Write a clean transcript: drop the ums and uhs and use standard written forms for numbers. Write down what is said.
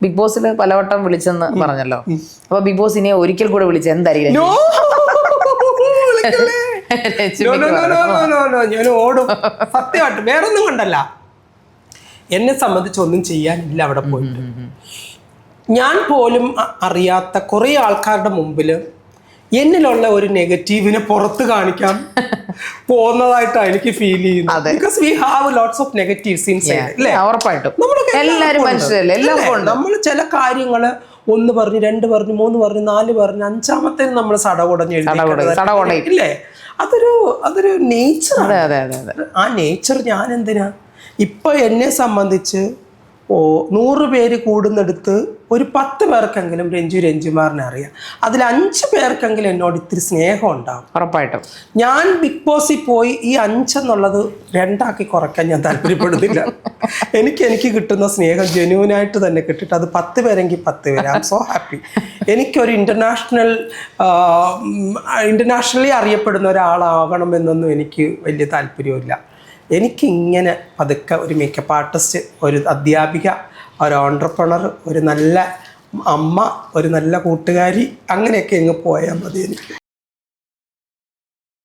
Big ബോസിൽ പലവട്ടം വിളിച്ചെന്ന് പറഞ്ഞല്ലോ. അപ്പൊ ബിഗ് ബോസ് ഇനി ഒരിക്കൽ കൂടെ വിളിച്ച എന്തായിരിക്കും? ഞാൻ ഓടും സത്യമായിട്ട്. വേറൊന്നും കൊണ്ടല്ല, എന്നെ സംബന്ധിച്ച് ഒന്നും ചെയ്യാനില്ല അവിടെ പോയിട്ട്. ഞാൻ പോലും അറിയാത്ത കുറെ ആൾക്കാരുടെ മുമ്പിൽ എന്നിലുള്ള ഒരു നെഗറ്റീവിനെ പുറത്ത് കാണിക്കാൻ പോകുന്നതായിട്ടാണ് എനിക്ക് ഫീൽ ചെയ്യുന്നത്. Because we have lots of negatives inside. നമ്മൾ ചില കാര്യങ്ങള് 1 പറഞ്ഞു 2 പറഞ്ഞു 3 പറഞ്ഞു 4 പറഞ്ഞു 5-ാമത്തേന് നമ്മൾ സടകുടഞ്ഞില്ലേ? അതൊരു നേച്ചർ. ആ നേച്ചർ ഞാൻ എന്തിനാ ഇപ്പൊ എന്നെ സംബന്ധിച്ച് 100 പേര് കൂടുന്നെടുത്ത് ഒരു 10 പേർക്കെങ്കിലും രഞ്ജുമാറിനെ അറിയാം. അതിൽ 5 പേർക്കെങ്കിലും എന്നോട് ഇത്തിരി സ്നേഹം ഉണ്ടാവും ഉറപ്പായിട്ടും. ഞാൻ ബിഗ് ബോസിൽ പോയി ഈ 5 എന്നുള്ളത് 2 ആക്കി കുറയ്ക്കാൻ ഞാൻ താല്പര്യപ്പെടുന്നില്ല. എനിക്ക് കിട്ടുന്ന സ്നേഹം ജെന്യൂനായിട്ട് തന്നെ കിട്ടിയിട്ട് അത് 10 പേരെങ്കിൽ 10 പേര്. I am so happy. എനിക്കൊരു ഇന്റർനാഷണലി അറിയപ്പെടുന്ന ഒരാളാകണമെന്നൊന്നും എനിക്ക് വലിയ താല്പര്യമില്ല. എനിക്കിങ്ങനെ പതുക്കെ ഒരു മേക്കപ്പ് ആർട്ടിസ്റ്റ്, ഒരു അധ്യാപിക, ഒരു ഓൺട്രപ്രണർ, ഒരു നല്ല അമ്മ, ഒരു നല്ല കൂട്ടുകാരി, അങ്ങനെയൊക്കെ അങ്ങ് പോയാൽ മതി എനിക്ക്.